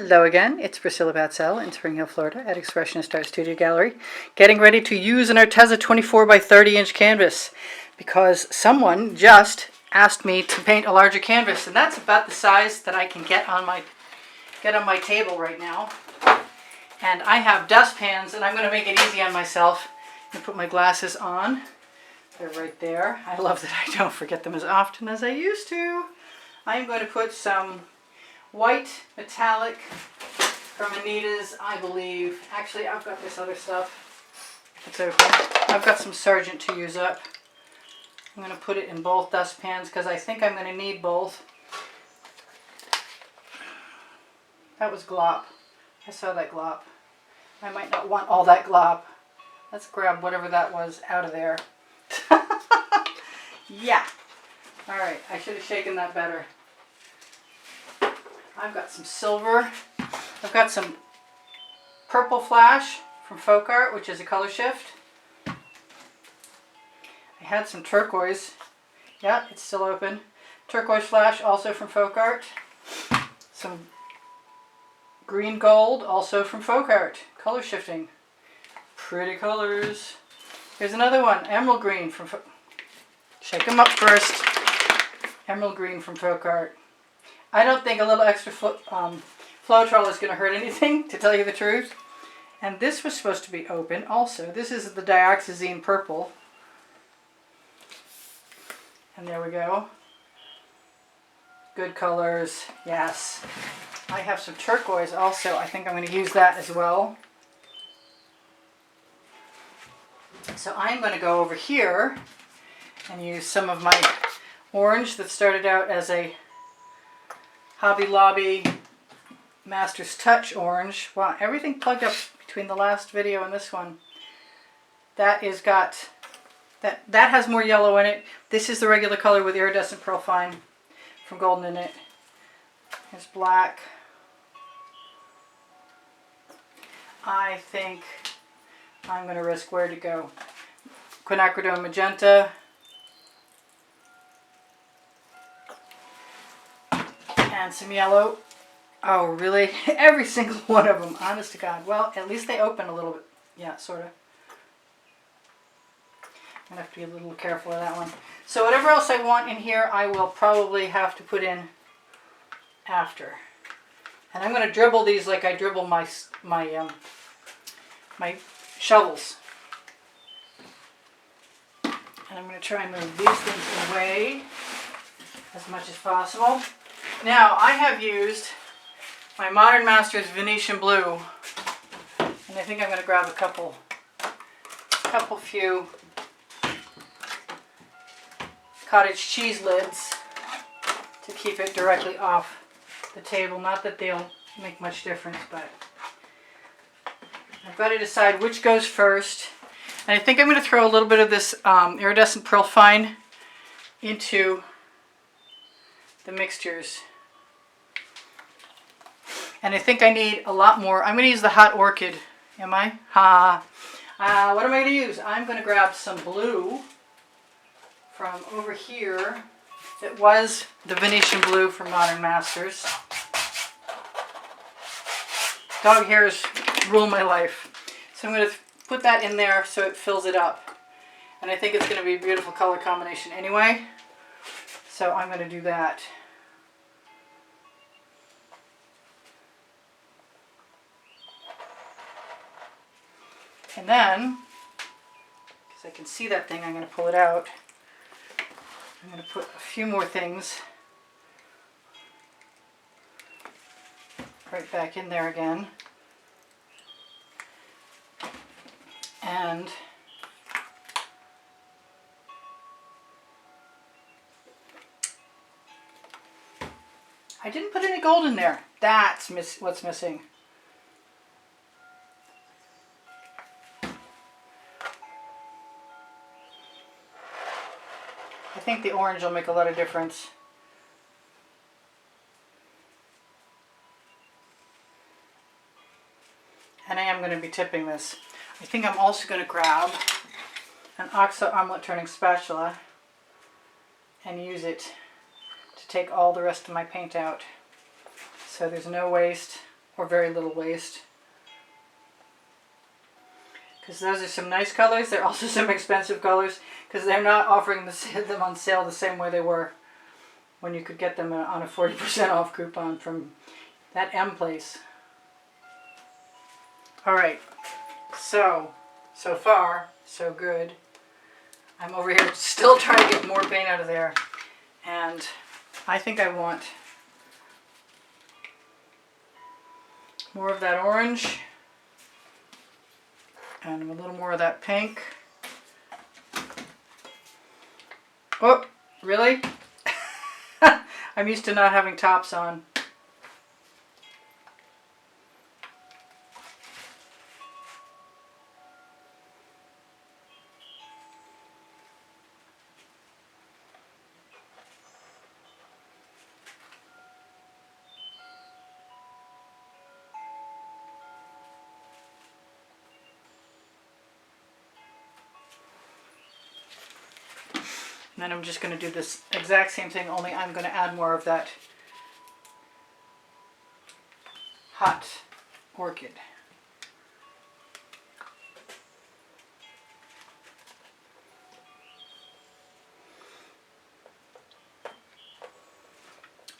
Hello again, it's Priscilla Batzell in Spring Hill, Florida at Expressionist Art Studio Gallery, getting ready to use an Arteza 24 by 30 inch canvas because someone just asked me to paint a larger canvas, and that's about the size that I can get on my table right now. And I have dustpans, and I'm going to make it easy on myself and put my glasses on. They're right there. I love that I don't forget them as often as I used to. I'm going to put some white metallic from Anita's, I believe. Actually, I've got this other stuff. It's open. I've got some Sargent to use up. I'm going to put it in both dustpans because I think I'm going to need both. That was glop. I saw that glop. I might not want all that glop. Let's grab whatever that was out of there. Yeah. Alright, I should have shaken that better. I've got some silver. I've got some purple flash from Folk Art, which is a color shift. I had some turquoise. Yeah, it's still open. Turquoise flash, also from Folk Art. Some green gold, also from Folk Art. Color shifting. Pretty colors. Here's another one. Emerald green from Shake them up first. Emerald green from Folk Art. I don't think a little extra Floetrol is going to hurt anything, to tell you the truth. And this was supposed to be open also. This is the dioxazine purple. And there we go. Good colors. Yes. I have some turquoise also. I think I'm going to use that as well. So I'm going to go over here and use some of my orange that started out as a Hobby Lobby Master's Touch orange. Wow, everything plugged up between the last video and this one. That is got, that has more yellow in it. This is the regular color with iridescent pearl fine from Golden in it. There's black. I think I'm going to risk where to go. Quinacridone magenta. And some yellow. Oh, really? Every single one of them, honest to God. Well, at least they open a little bit. Yeah, sort of. I'm going to have to be a little careful of that one. So whatever else I want in here, I will probably have to put in after. And I'm going to dribble these like I dribble my shovels. And I'm going to try and move these things away as much as possible. Now, I have used my Modern Masters Venetian Blue, and I think I'm going to grab a couple few cottage cheese lids to keep it directly off the table. Not that they'll make much difference, but I've got to decide which goes first. And I think I'm going to throw a little bit of this iridescent pearl fine into the mixtures. And I think I need a lot more. I'm going to use the Hot Orchid. Am I? What am I going to use? I'm going to grab some blue from over here. It was the Venetian Blue from Modern Masters. Dog hairs rule my life. So I'm going to put that in there so it fills it up. And I think it's going to be a beautiful color combination anyway. So I'm going to do that. And then, because I can see that thing, I'm going to pull it out. I'm going to put a few more things right back in there again. And I didn't put any gold in there. That's what's missing. I think the orange will make a lot of difference. And I am going to be tipping this. I think I'm also going to grab an OXO omelet turning spatula and use it to take all the rest of my paint out. So there's no waste or very little waste. Because those are some nice colors. They're also some expensive colors because they're not offering them on sale the same way they were when you could get them on a 40% off coupon from that M place. Alright, so far, so good. I'm over here still trying to get more paint out of there. And I think I want more of that orange. And a little more of that pink. Oh, really? I'm used to not having tops on. And then I'm just going to do this exact same thing, only I'm going to add more of that hot orchid.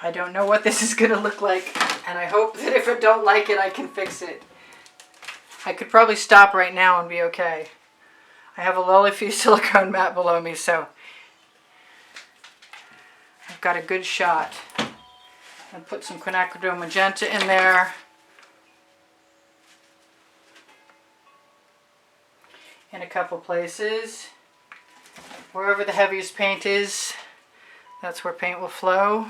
I don't know what this is going to look like, and I hope that if I don't like it, I can fix it. I could probably stop right now and be okay. I have a Lollyfuse silicone mat below me, so I've got a good shot. I'll put some quinacridone magenta in there. In a couple places. Wherever the heaviest paint is, that's where paint will flow.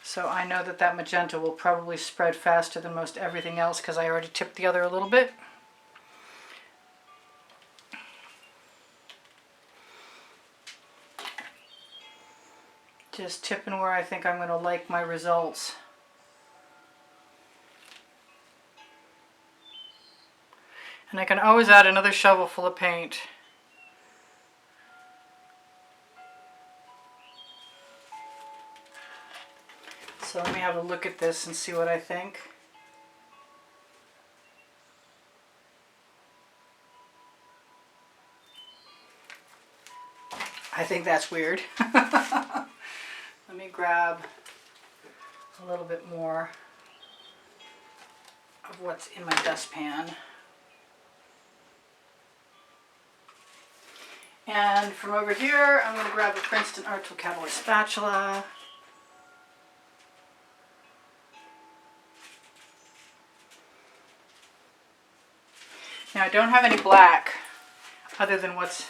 So I know that that magenta will probably spread faster than most everything else because I already tipped the other a little bit. Just tipping where I think I'm going to like my results. And I can always add another shovel full of paint. So let me have a look at this and see what I think. I think that's weird. Let me grab a little bit more of what's in my dustpan. And from over here, I'm going to grab a Princeton Art Tool Catalyst spatula. Now I don't have any black other than what's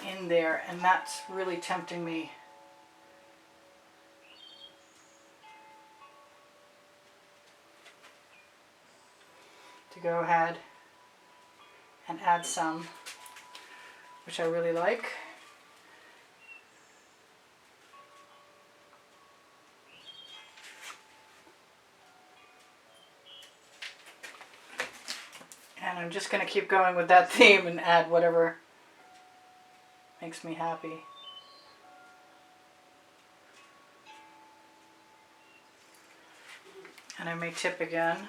in there, and that's really tempting me. To go ahead and add some, which I really like. And I'm just going to keep going with that theme and add whatever makes me happy. And I may tip again.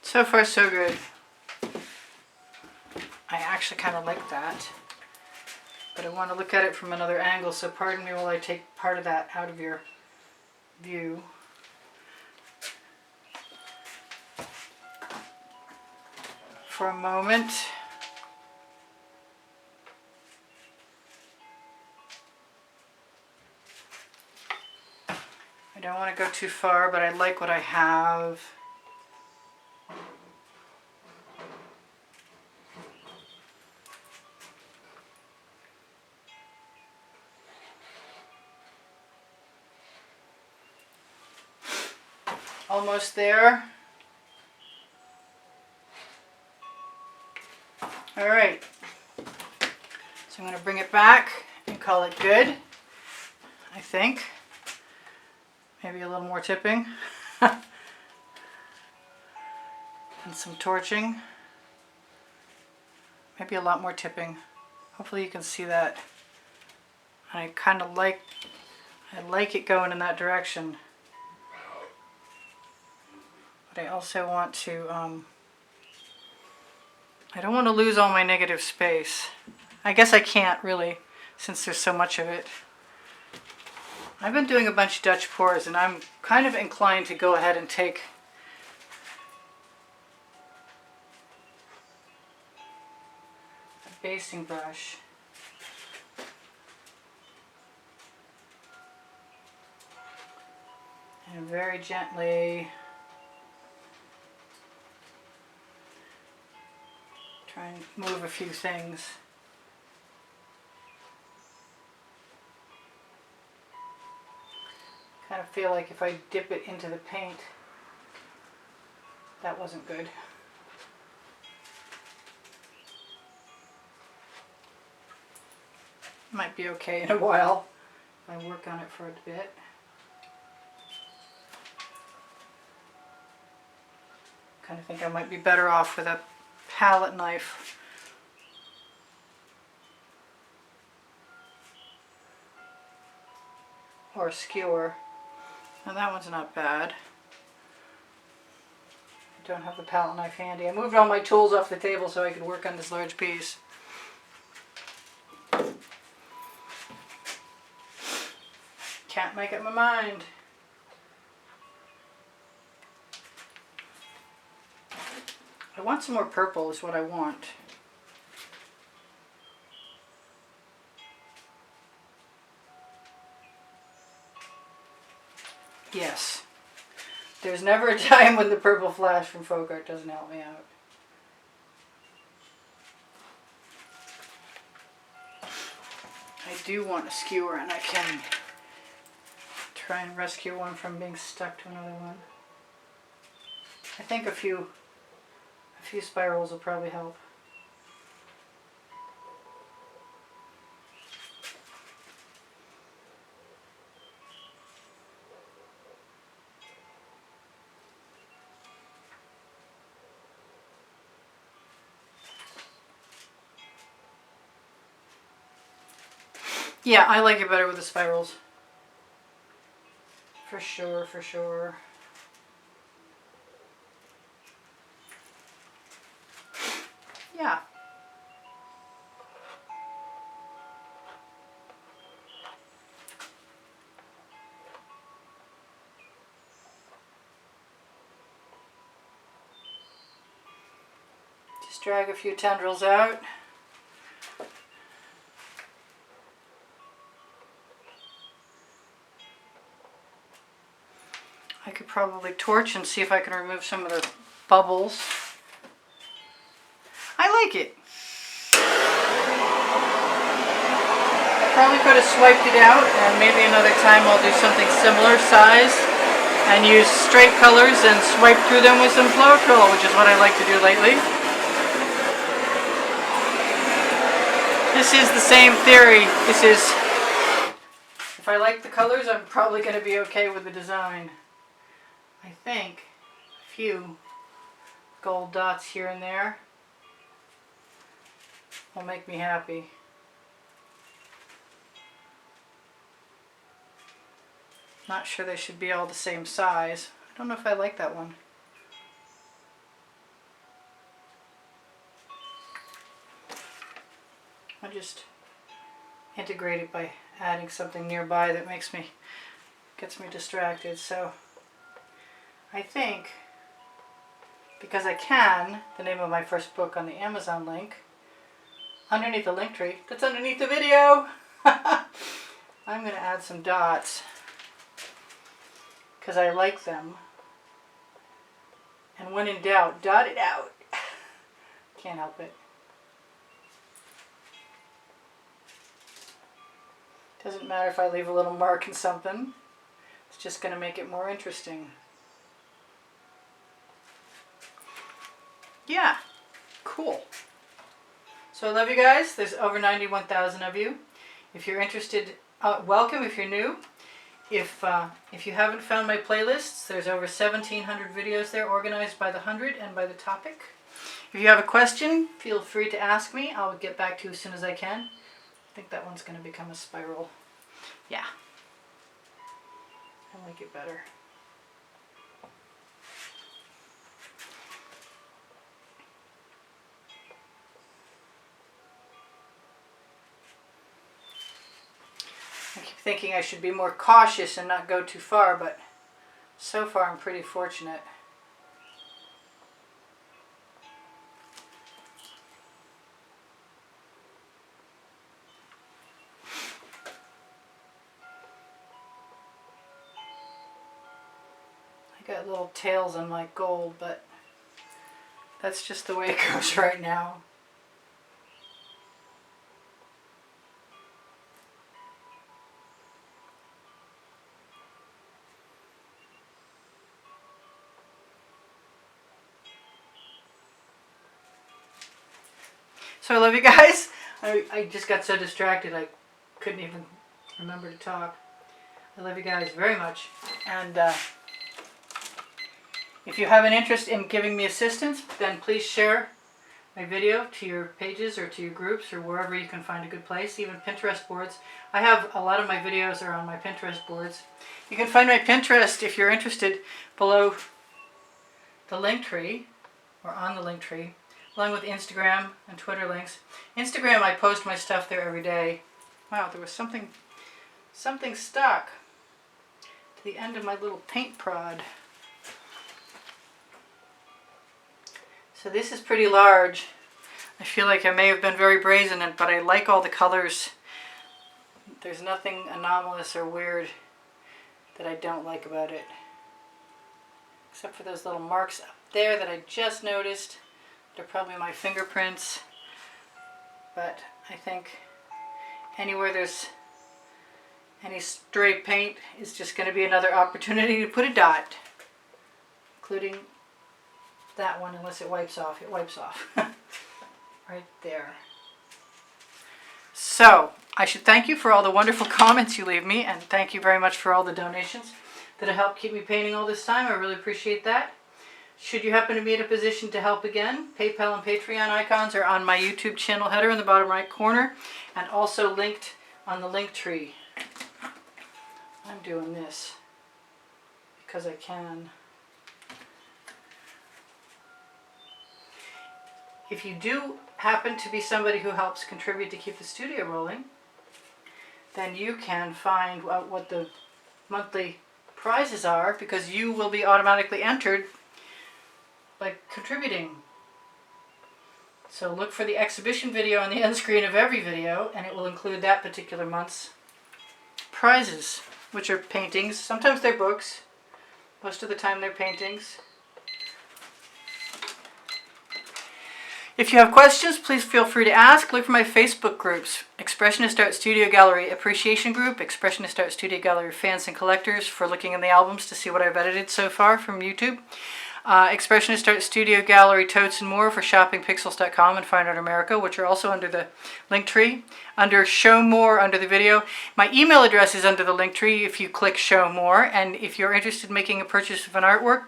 So far, so good. I actually kind of like that, but I want to look at it from another angle, so pardon me while I take part of that out of your view. For a moment. I don't want to go too far, but I like what I have. Almost there. All right. So I'm going to bring it back and call it good, I think. Maybe a little more tipping. And some torching. Maybe a lot more tipping. Hopefully you can see that. I kind of like it going in that direction. But I also want to, I don't want to lose all my negative space. I guess I can't really, since there's so much of it. I've been doing a bunch of Dutch pours, and I'm kind of inclined to go ahead and take a basting brush and very gently try and move a few things. Kind of feel like if I dip it into the paint, that wasn't good. Might be okay in a while if I work on it for a bit. Kind of think I might be better off with a palette knife. Or a skewer. Now that one's not bad. I don't have the palette knife handy. I moved all my tools off the table so I could work on this large piece. Can't make up my mind. I want some more purple is what I want. Yes. There's never a time when the purple flash from Folk Art doesn't help me out. I do want a skewer, and I can try and rescue one from being stuck to another one. I think a few spirals will probably help. Yeah, I like it better with the spirals. For sure, for sure. Yeah. Just drag a few tendrils out. I could probably torch and see if I can remove some of the bubbles. I like it. I probably could have swiped it out, and maybe another time I'll do something similar size and use straight colors and swipe through them with some Floetrol, which is what I like to do lately. This is the same theory. This is, if I like the colors, I'm probably going to be okay with the design. I think a few gold dots here and there will make me happy. Not sure they should be all the same size. I don't know if I like that one. I just integrate it by adding something nearby that gets me distracted. So I think, because I can, the name of my first book on the Amazon link, underneath the link tree that's underneath the video, I'm going to add some dots because I like them. And when in doubt, dot it out. Can't help it. Doesn't matter if I leave a little mark in something. It's just going to make it more interesting. yeah, cool. So I love you guys. There's over 91,000 of you. If you're interested, welcome if you're new. If you haven't found my playlists, there's over 1,700 videos there organized by the 100 and by the topic. If you have a question, feel free to ask me. I'll get back to you as soon as I can. I think that one's going to become a spiral. Yeah. I like it better. I keep thinking I should be more cautious and not go too far, but so far I'm pretty fortunate. I got little tails on my gold, but that's just the way it goes right now. So I love you guys. I just got so distracted I couldn't even remember to talk. I love you guys very much. And if you have an interest in giving me assistance, then please share my video to your pages or to your groups or wherever you can find a good place, even Pinterest boards. I have a lot of my videos are on my Pinterest boards. You can find my Pinterest if you're interested below the link tree or on the link tree, along with Instagram and Twitter links. Instagram, I post my stuff there every day. Wow, there was something stuck to the end of my little paint prod. So this is pretty large. I feel like I may have been very brazen, but I like all the colors. There's nothing anomalous or weird that I don't like about it. Except for those little marks up there that I just noticed. They're probably my fingerprints, but I think anywhere there's any stray paint is just going to be another opportunity to put a dot, including that one, unless it wipes off. It wipes off right there. So I should thank you for all the wonderful comments you leave me, and thank you very much for all the donations that have helped keep me painting all this time. I really appreciate that. Should you happen to be in a position to help again, PayPal and Patreon icons are on my YouTube channel header in the bottom right corner and also linked on the link tree. I'm doing this because I can. If you do happen to be somebody who helps contribute to keep the studio rolling, then you can find out what the monthly prizes are, because you will be automatically entered by contributing. So look for the exhibition video on the end screen of every video, and it will include that particular month's prizes, which are paintings. Sometimes they're books. Most of the time they're paintings. If you have questions, please feel free to ask. Look for my Facebook groups: Expressionist Art Studio Gallery Appreciation Group, Expressionist Art Studio Gallery Fans and Collectors, for looking in the albums to see what I've edited so far from YouTube. Expressionist Art Studio Gallery Totes and More for shoppingpixels.com and Fine Art America, which are also under the link tree. Under Show More under the video. My email address is under the link tree if you click Show More. And if you're interested in making a purchase of an artwork,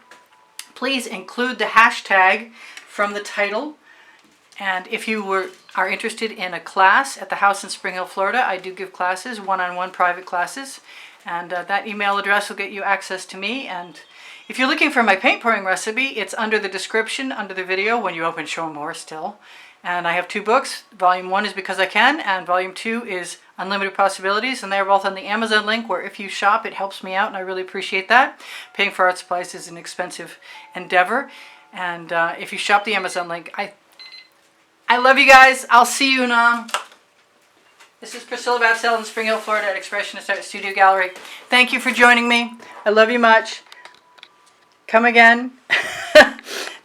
please include the hashtag from the title. And if you are interested in a class at the house in Spring Hill, Florida, I do give classes, one-on-one private classes. And that email address will get you access to me. And if you're looking for my paint pouring recipe, it's under the description, under the video, when you open Show More still. And I have 2 books. Volume 1 is Because I Can, and Volume 2 is Unlimited Possibilities. And they're both on the Amazon link, where if you shop, it helps me out, and I really appreciate that. Paying for art supplies is an expensive endeavor. And if you shop the Amazon link, I love you guys. I'll see you now. This is Priscilla Batzell in Spring Hill, Florida at Expressionist Art Studio Gallery. Thank you for joining me. I love you much. Come again.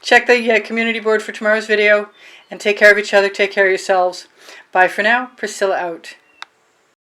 Check the community board for tomorrow's video. And take care of each other. Take care of yourselves. Bye for now. Priscilla out.